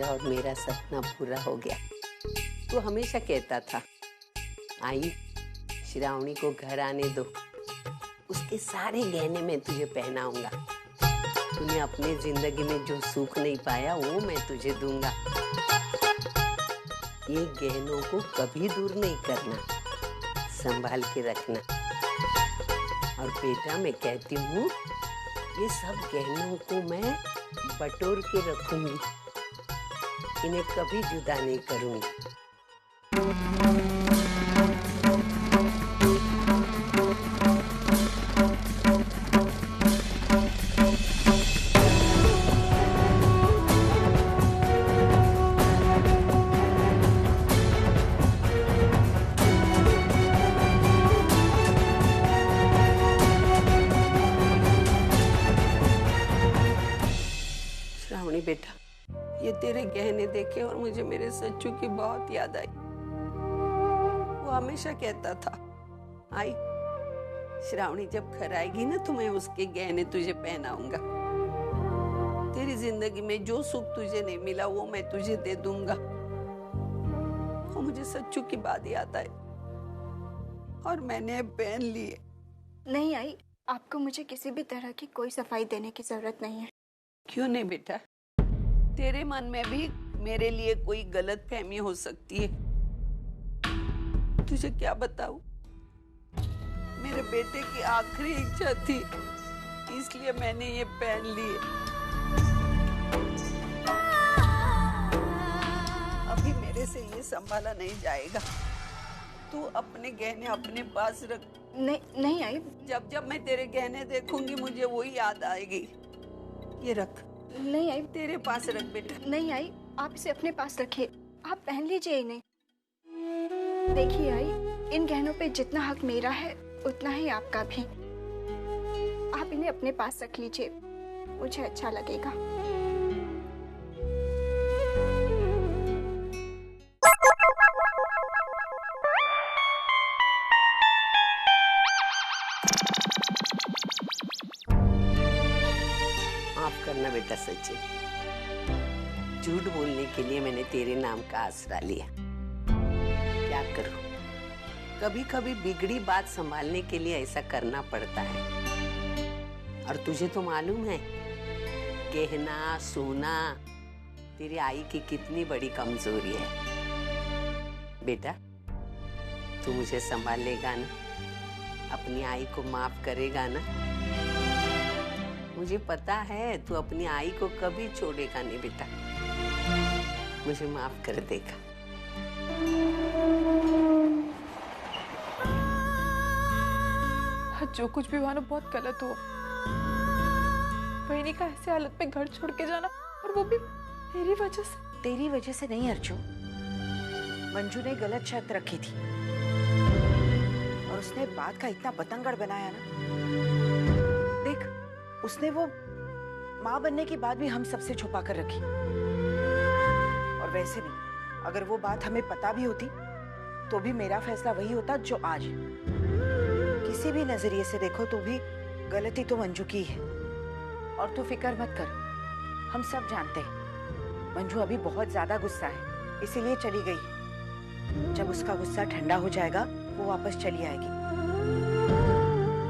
और मेरा सपना पूरा हो गया। तू हमेशा कहता था आई श्रावणी को घर आने दो, उसके सारे गहने मैं तुझे पहनाऊंगा। तूने अपनी जिंदगी में जो सुख नहीं पाया वो मैं तुझे दूंगा। ये गहनों को कभी दूर नहीं करना, संभाल के रखना। और बेटा मैं कहती हूँ ये सब गहनों को मैं बटोर के रखूंगी, इन्हें कभी जुदा नहीं करूंगी। श्रावणी बेटा, ये तेरे गहने देखे और मुझे मेरे सच्चू की बहुत याद आई। वो हमेशा कहता था आई श्रावणी जब घर आएगी ना तो मैं उसके गहने तुझे पहनाऊंगा। तेरी जिंदगी में जो सुख तुझे नहीं मिला वो मैं तुझे दे दूंगा। वो मुझे सच्चू की बात याद आई और मैंने पहन लिए। नहीं आई, आपको मुझे किसी भी तरह की कोई सफाई देने की जरूरत नहीं है। क्यों नहीं बेटा, तेरे मन में भी मेरे लिए कोई गलत फहमी हो सकती है। तुझे क्या बताऊं, मेरे बेटे की आखिरी इच्छा थी इसलिए मैंने ये पहन लिए। अभी मेरे से ये संभाला नहीं जाएगा। तू अपने गहने अपने पास रख। नहीं आई, जब जब मैं तेरे गहने देखूंगी मुझे वही याद आएगी। ये रख। नहीं आई, तेरे पास रख बेटा। नहीं आई, आप इसे अपने पास रखिए, आप पहन लीजिए इन्हें। देखिए आई, इन गहनों पे जितना हक मेरा है उतना ही आपका भी। आप इन्हें अपने पास रख लीजिए, मुझे अच्छा लगेगा। माफ करना बेटा सचिन, झूठ बोलने के लिए मैंने तेरे नाम का आसरा लिया। क्या करूं, कभी कभी बिगड़ी बात संभालने के लिए ऐसा करना पड़ता है। और तुझे तो मालूम है गहना सोना तेरी आई की कितनी बड़ी कमजोरी है। बेटा तू मुझे संभाल लेगा ना, अपनी आई को माफ करेगा ना। मुझे पता है तू अपनी आई को कभी छोड़ेगा नहीं बेटा, मुझे माफ कर देगा। जो कुछ भी हुआ ना बहुत गलत हुआ। बहनी का ऐसे हालत में घर छोड़ के जाना, और वो भी तेरी वजह से। तेरी वजह से नहीं अर्जु, मंजू ने गलत शर्त रखी थी और उसने बात का इतना बतंगड़ बनाया ना। देख, उसने वो माँ बनने की बात भी हम सबसे छुपा कर रखी। और वैसे भी अगर वो बात हमें पता भी होती तो भी मेरा फैसला वही होता जो आज। किसी भी नजरिए से देखो तो भी गलती तो मंजू की है। और तू फिक्र मत कर, हम सब जानते हैं मंजू अभी बहुत ज्यादा गुस्सा है, इसीलिए चली गई। जब उसका गुस्सा ठंडा हो जाएगा वो वापस चली आएगी।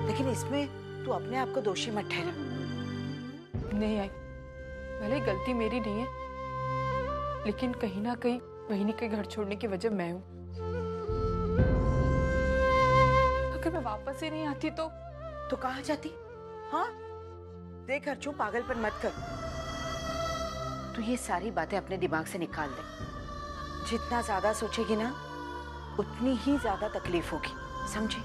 लेकिन इसमें तू अपने आप को दोषी मत ठहरा। नहीं आई, भले गलती मेरी नहीं है, लेकिन कहीं ना कहीं बहनी के घर छोड़ने की वजह मैं हूँ। अगर मैं वापस ही नहीं आती तो कहाँ जाती? हाँ देख अर्जु, पागलपन मत कर। तू ये सारी बातें अपने दिमाग से निकाल दे। जितना ज्यादा सोचेगी ना उतनी ही ज्यादा तकलीफ होगी, समझी?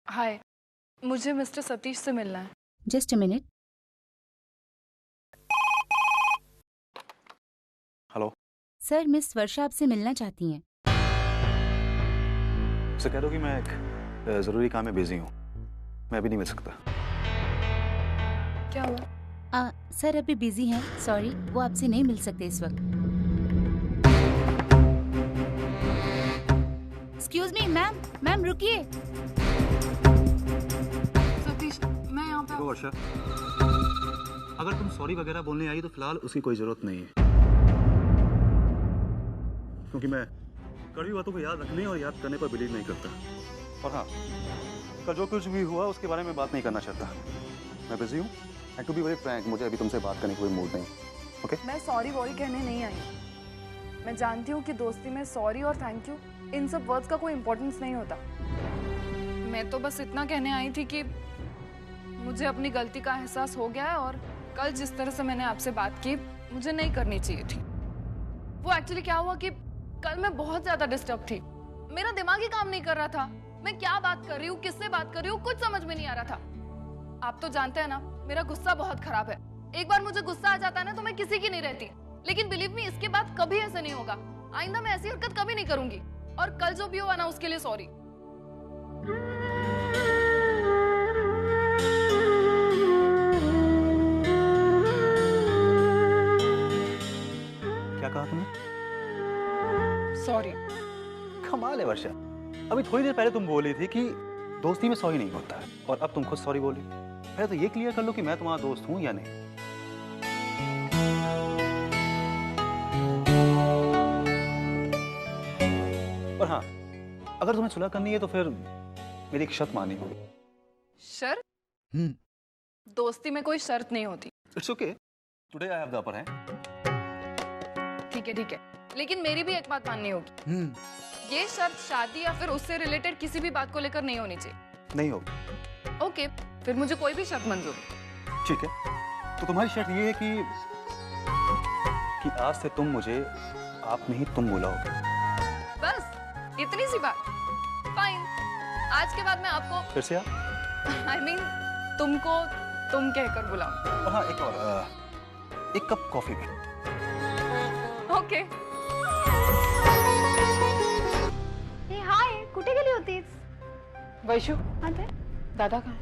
हाय, मुझे मिस्टर सतीश से मिलना है। Just a minute. Hello sir, miss Varsha आपसे मिलना चाहती हैं। उसे कह दो कि मैं एक जरूरी काम में बिजी हूँ, मैं अभी नहीं मिल सकता। क्या हुआ? सर अभी बिजी हैं, सॉरी, वो आपसे नहीं मिल सकते इस वक्त। एक्सक्यूज मी मैम, रुकिए। सतीश, मैं यहाँ पे देखो वर्षा, अगर तुम सॉरी वगैरह बोलने आई तो फिलहाल उसकी कोई जरूरत नहीं है, क्योंकि मैं कड़वी बातों को याद रखने और याद करने पर बिलीव नहीं करता। और हाँ, कल जो कुछ भी हुआ उसके बारे में बात नहीं करना चाहता। मैं बिजी हूँ and to be very frank, मुझे अभी तुमसे बात करने का कोई मूड नहीं। ओके? मैं सॉरी वॉरी कहने नहीं आई। मैं जानती हूँ कि दोस्ती में सॉरी और थैंक यू इन सब वर्ड्स का कोई इम्पोर्टेंस नहीं होता। मैं तो बस इतना कहने आई थी कि मुझे अपनी गलती का एहसास हो गया है और कल जिस तरह से मैंने आपसे बात की मुझे नहीं करनी चाहिए थी। वो एक्चुअली क्या हुआ कि कल मैं बहुत ज्यादा डिस्टर्ब थी, मेरा दिमाग ही काम नहीं कर रहा था। मैं क्या बात कर रही हूँ, किससे बात कर रही हूँ, कुछ समझ में नहीं आ रहा था। आप तो जानते हैं ना, मेरा गुस्सा बहुत खराब है। एक बार मुझे गुस्सा आ जाता है ना तो मैं किसी की नहीं रहती। लेकिन बिलीव मी, इसके बाद कभी ऐसा नहीं होगा। आइंदा मैं ऐसी हरकत कभी नहीं करूंगी। और कल जो भी हुआ ना उसके लिए सॉरी। क्या कहा तुमने? सॉरी। कमाल है वर्षा, अभी थोड़ी देर पहले तुम बोली थी कि दोस्ती में सॉरी नहीं होता है और अब तुम खुद सॉरी बोली। पहले तो ये क्लियर कर लो कि मैं तुम्हारा दोस्त हूं या नहीं। और हाँ, अगर तुम्हें सुलह करनी है तो फिर मेरी एक शर्त माननी होगी। शर्त? दोस्ती में कोई शर्त नहीं होती। It's okay, today I have the upper hand. ठीक है, लेकिन मेरी भी एक बात माननी होगी। ये शर्त शादी या फिर उससे रिलेटेड किसी भी बात को लेकर नहीं होनी चाहिए। नहीं होगी। ओके, फिर मुझे कोई भी शर्त मंजूर। ठीक है, तो तुम्हारी शर्त ये है कि आज से तुम मुझे आप नहीं तुम बुलाओगे। बस इतनी सी बात। फाइन, आज के बाद मैं आपको फिर से आप? I mean, तुमको तुम कहकर बुलाऊं। हाँ, एक और एक कप कॉफी भी। ओके। हाय, कुठे गेली होतीस? वैशु, अंदर दादा कहाँ है?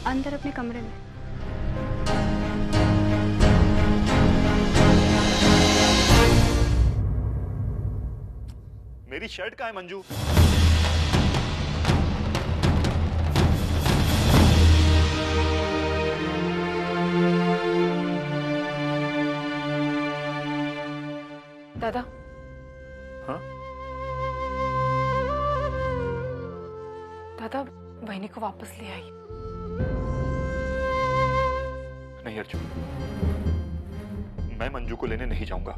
अंदर अपने कमरे में। मेरी शर्ट कहाँ है मंजू? दादा। हाँ? दादा, बहनी को वापस ले आई। नहीं अर्जुन, मैं मंजू को लेने नहीं जाऊंगा।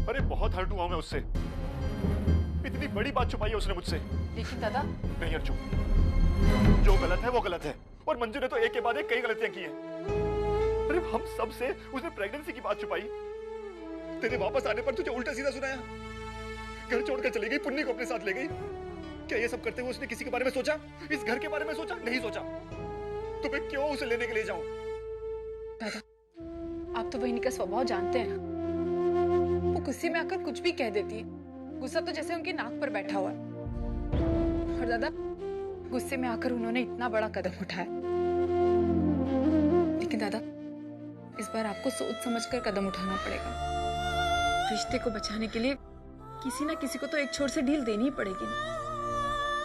अरे बहुत हर्ट हुआ मैं उससे। इतनी बड़ी बात छुपाई है उसने मुझसे। लेकिन दादा। नहीं अर्जुन, जो गलत है वो गलत है और मंजू ने तो एक के बाद एक कई गलतियां की हैं। अरे हम सब से उसने प्रेगनेंसी की बात छुपाई। तेरे वापस आने पर तुझे उल्टा सीधा सुनाया। घर छोड़कर चली गई, पुन्नी को अपने साथ ले गई। क्या ये सब करते हुए उसने किसी के बारे में सोचा? इस घर के बारे में सोचा? नहीं सोचा। तो मैं क्यों उसे लेने के लिए जाऊं? दादा, आप तो बहनी का स्वभाव जानते हैं ना। वो गुस्से में आकर कुछ भी कह देती है। गुस्सा तो जैसे उनकी नाक पर बैठा हुआ है। और दादा, गुस्से में आकर उन्होंने इतना बड़ा कदम उठाया। लेकिन दादा, इस बार आपको सोच समझकर कदम उठाना पड़ेगा। रिश्ते को बचाने के लिए किसी ना किसी को तो एक छोर से डील देनी ही पड़ेगी ना,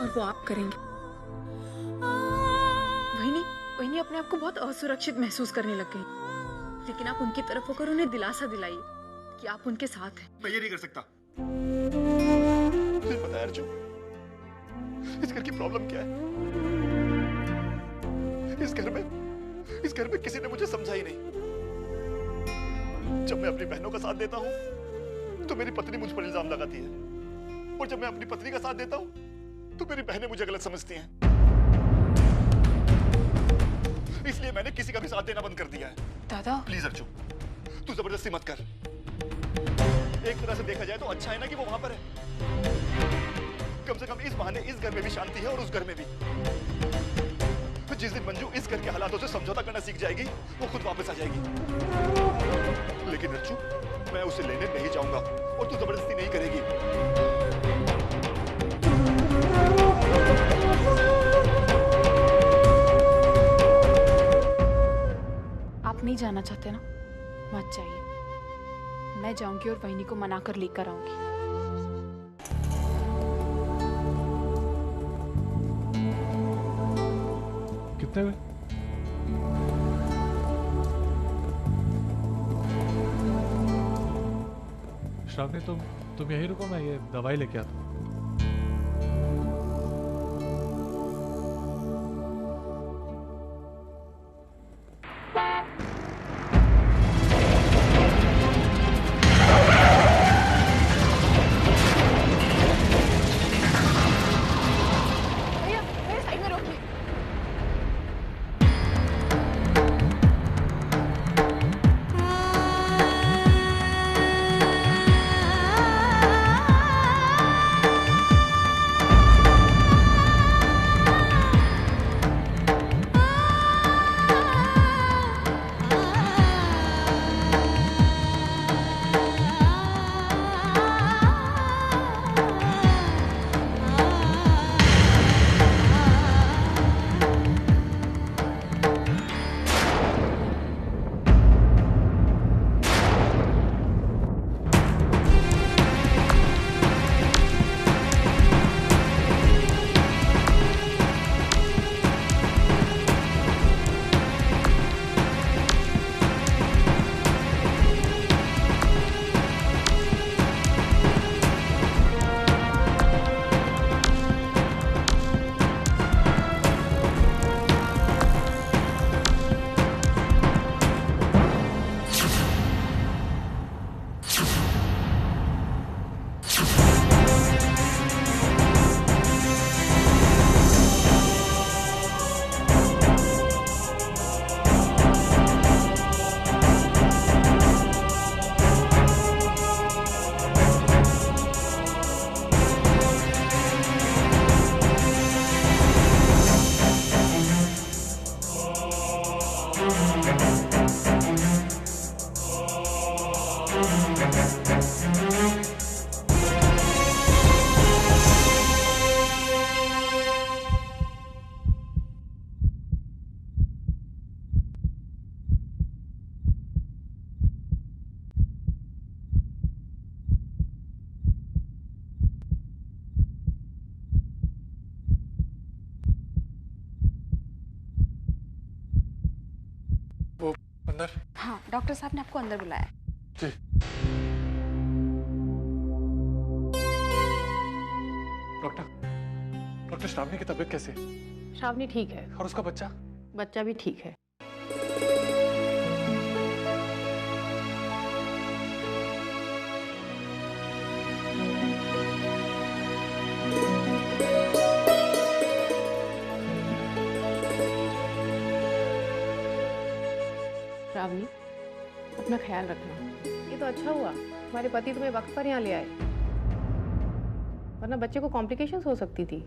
और वो आप करेंगे। वहीनी अपने आप को बहुत असुरक्षित महसूस करने लग गई, लेकिन आप उनकी तरफ होकर उन्हें दिलासा दिलाइए कि आप उनके साथ हैं। मैं ये नहीं कर सकता। तुझे पता है अर्जुन, इस घर की प्रॉब्लम क्या है? इस घर में किसी ने मुझे समझा ही नहीं। जब मैं अपनी बहनों का साथ देता हूँ तो मेरी पत्नी मुझ पर इल्जाम लगाती है, और जब मैं अपनी पत्नी का साथ देता हूँ तो मेरी बहनें मुझे गलत समझती हैं। इसलिए मैंने किसी का भी साथ देना बंद कर दिया है। दादा, प्लीज अर्जुन, तू जबरदस्ती मत कर। एक तरह से देखा जाए तो अच्छा है ना कि वो वहां पर है। कम से कम इस बहाने इस घर में भी शांति है और उस घर में भी। जिस दिन मंजू इस घर के हालातों से समझौता करना सीख जाएगी, वो खुद वापस आ जाएगी। लेकिन अर्जुन, मैं उसे लेने नहीं जाऊंगा और तू जबरदस्ती नहीं करेगी। आप नहीं जाना चाहते ना, मत जाइए। मैं जाऊंगी और वहीनी को मना कर लेकर आऊंगी। करते हुए। श्रावणी तुम यहीं रुको, मैं ये दवाई लेके आता हूँ। अंदर? हाँ, डॉक्टर साहब ने आपको अंदर बुलाया। जी। डॉक्टर श्रावणी की तबीयत कैसी है? श्रावणी ठीक है। और उसका बच्चा? बच्चा भी ठीक है। श्रावणी, अपना ख्याल रखना। ये तो अच्छा हुआ तुम्हारे पति तुम्हें वक्त पर यहाँ ले आए, वरना बच्चे को कॉम्प्लिकेशंस हो सकती थी।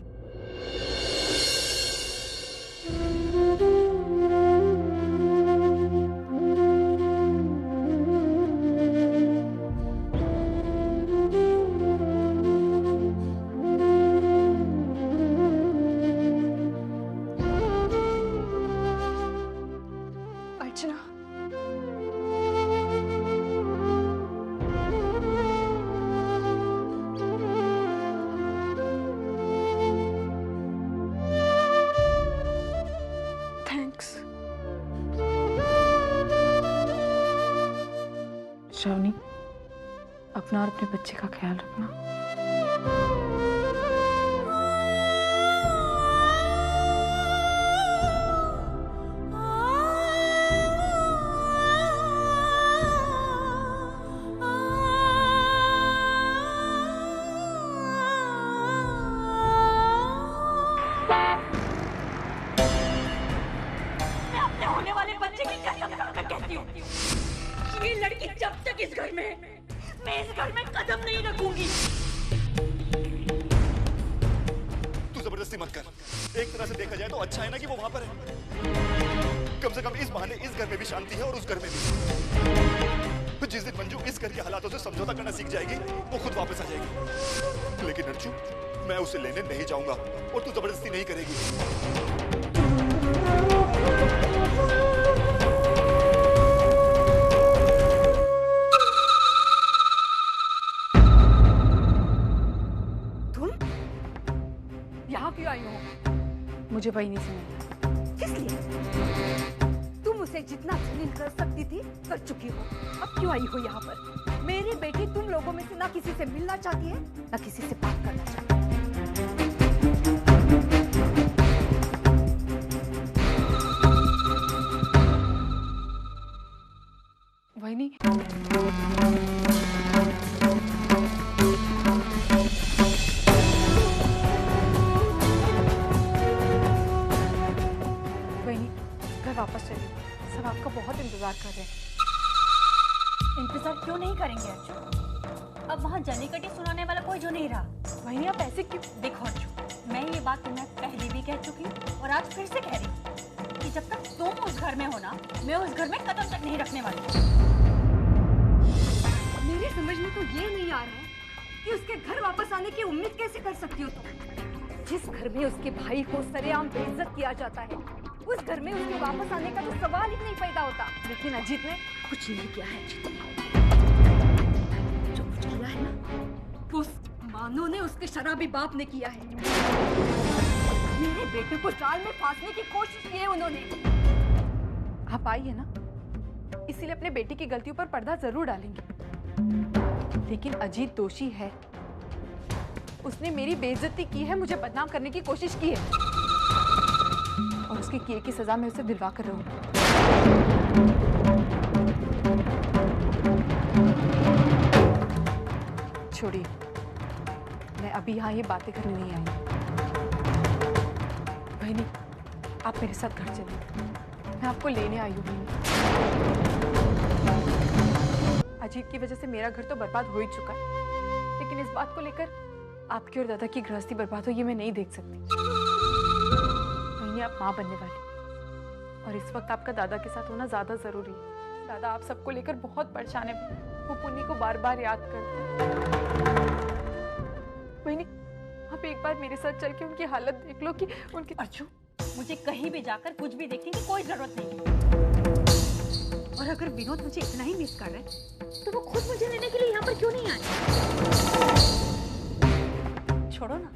अर्चना, थैंक्स। श्रावणी, अपना और अपने बच्चे का ख्याल रखना। होने वाले बच्चे की कसम खाकर कहती हूँ, ये लड़की जब तक इस घर में है, मैं इस घर में कदम नहीं रखूंगी। तू जबरदस्ती मत कर। एक तरह से देखा जाए तो अच्छा है ना कि वो वहां पर है। कम से कम इस बहाने इस घर में भी शांति है और उस घर में भी। तो जिस दिन मंजू इस घर के हालातों से समझौता करना सीख जाएगी, वो खुद वापस आ जाएगी। लेकिन अर्चू, मैं उसे लेने नहीं जाऊंगा और तू जबरदस्ती नहीं करेगी। यहाँ क्यों आई हो? मुझे वही नहीं समझ। किस लिए? तुम उसे जितना जलील कर सकती थी कर चुकी हो। अब क्यों आई हो यहाँ पर? मेरी बेटी तुम लोगों में से ना किसी से मिलना चाहती है ना किसी से बात करना चाहती है। वही घर वापस चलिए, सब आपका बहुत इंतजार कर रहे हैं। इंतजार क्यों नहीं करेंगे अर्जुन? अब वहाँ जनी कटी सुनाने वाला कोई जो नहीं रहा। वही आप ऐसे क्यों? देखो अर्जुन, मैं ये बात तुम्हें पहले भी कह चुकी हूँ और आज फिर से कह रही हूँ कि जब तक तुम उस घर में हो ना, मैं उस घर में कदम तक नहीं रखने वाली। मेरी समझ में तो ये नहीं आ रहा है कि उसके घर वापस आने की उम्मीद कैसे कर सकती हो तुम? जिस घर में उसके भाई को सरेआम बेइज्जत किया जाता है, उस घर में उसके वापस आने का तो सवाल ही नहीं पैदा होता। लेकिन अजीत ने कुछ नहीं किया है। जो कुछ किया है ना, उस मानो ने उसके शराबी बाप ने किया है। मेरे बेटे को जाल में फांसने की कोशिश की है उन्होंने। आप आई है ना, इसीलिए अपने बेटे की गलतियों पर पर्दा जरूर डालेंगे। लेकिन अजीत दोषी है, उसने मेरी बेइज्जती की है, मुझे बदनाम करने की कोशिश की है और उसके किए की सजा मैं उसे दिलवा कर रहूंगी। छोड़िए, मैं अभी यहाँ ये बातें करने नहीं आई। बहनी, आप मेरे साथ घर चलिए, मैं आपको लेने आई हूँ। अजीत की वजह से मेरा घर तो बर्बाद हो ही चुका है, लेकिन इस बात को लेकर आपकी और दादा की गृहस्थी बर्बाद हो ये मैं नहीं देख सकती। बहनी, आप माँ बनने वाली और इस वक्त आपका दादा के साथ होना ज्यादा जरूरी है। दादा आप सबको लेकर बहुत परेशान है, वो पुन्नी को बार बार याद करते हैं। बहनी, आप एक बार मेरे साथ चल के उनकी हालत देख लो कि उनकी। अर्जुन, मुझे कहीं भी जाकर कुछ भी देखने की कोई जरूरत नहीं है। और अगर विनोद मुझे इतना ही मिस कर रहे हैं तो वो खुद मुझे लेने के लिए यहाँ पर क्यों नहीं आए? छोड़ो ना,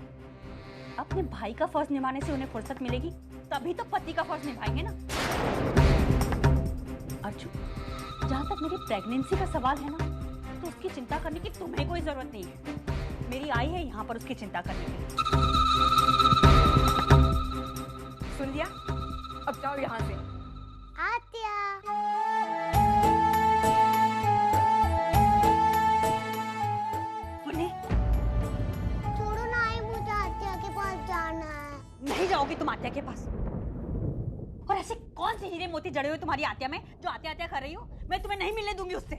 अपने भाई का फर्ज निभाने से उन्हें फुर्सत मिलेगी तभी तो पति का फर्ज निभाएंगे ना। अर्जुन, जहाँ तक मेरी प्रेगनेंसी का सवाल है ना, तो उसकी चिंता करने की तुम्हें कोई जरूरत नहीं है। मेरी आई है यहाँ पर उसकी चिंता करने के लिए। सुन लिया? अब जाओ यहाँ से। आत्या। छोड़ो ना, आई मुझे आत्या के पास जाना है। नहीं जाओगी तुम आत्या के पास? और ऐसे कौन सी हीरे मोती जड़े हुए तुम्हारी आत्या में जो आत्या आत्या कर रही हो? मैं तुम्हें नहीं मिलने दूंगी उससे।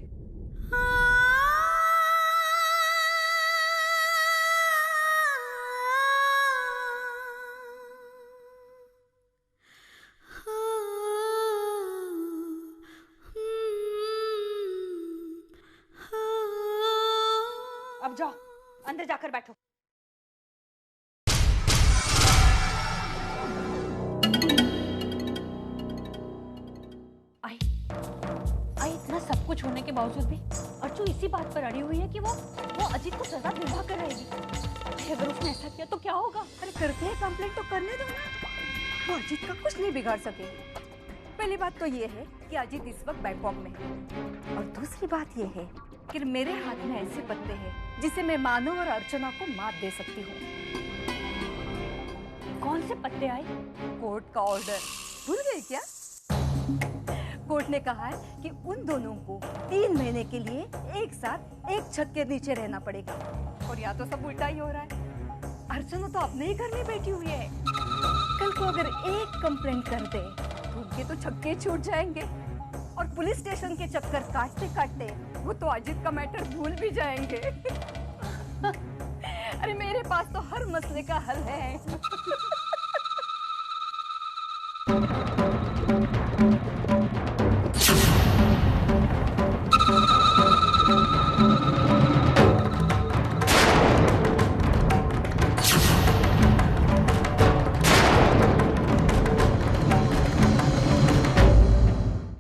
अब जाओ, अंदर जाकर बैठो। आई इतना सब कुछ होने के बावजूद भी अर्जुन इसी बात पर अड़ी हुई है कि वो अजीत को सजा दिलवा कर रहेगी। अगर उसने ऐसा किया तो क्या होगा? अरे करते हैं कंप्लेंट तो करने दो ना, वो अजीत का कुछ नहीं बिगाड़ सकेगी। पहली बात तो ये है कि अजीत इस वक्त बैंकॉक में है, और दूसरी बात ये है कि मेरे हाथ में ऐसे पत्ते हैं जिसे मैं मानो और अर्चना को मात दे सकती हूँ। कौन से पत्ते आए? कोर्ट का ऑर्डर भूल गए क्या? कोर्ट ने कहा है कि उन दोनों को 3 महीने के लिए एक साथ एक छत के नीचे रहना पड़ेगा। और या तो सब उल्टा ही हो रहा है। अर्चना तो अपने ही घर में बैठी हुई है। कल को अगर एक कंप्लेंट कर दे तो उनके तो छक्के छूट जाएंगे, और पुलिस स्टेशन के चक्कर काटते काटते वो तो अजीत का मैटर भूल भी जाएंगे। अरे मेरे पास तो हर मसले का हल है।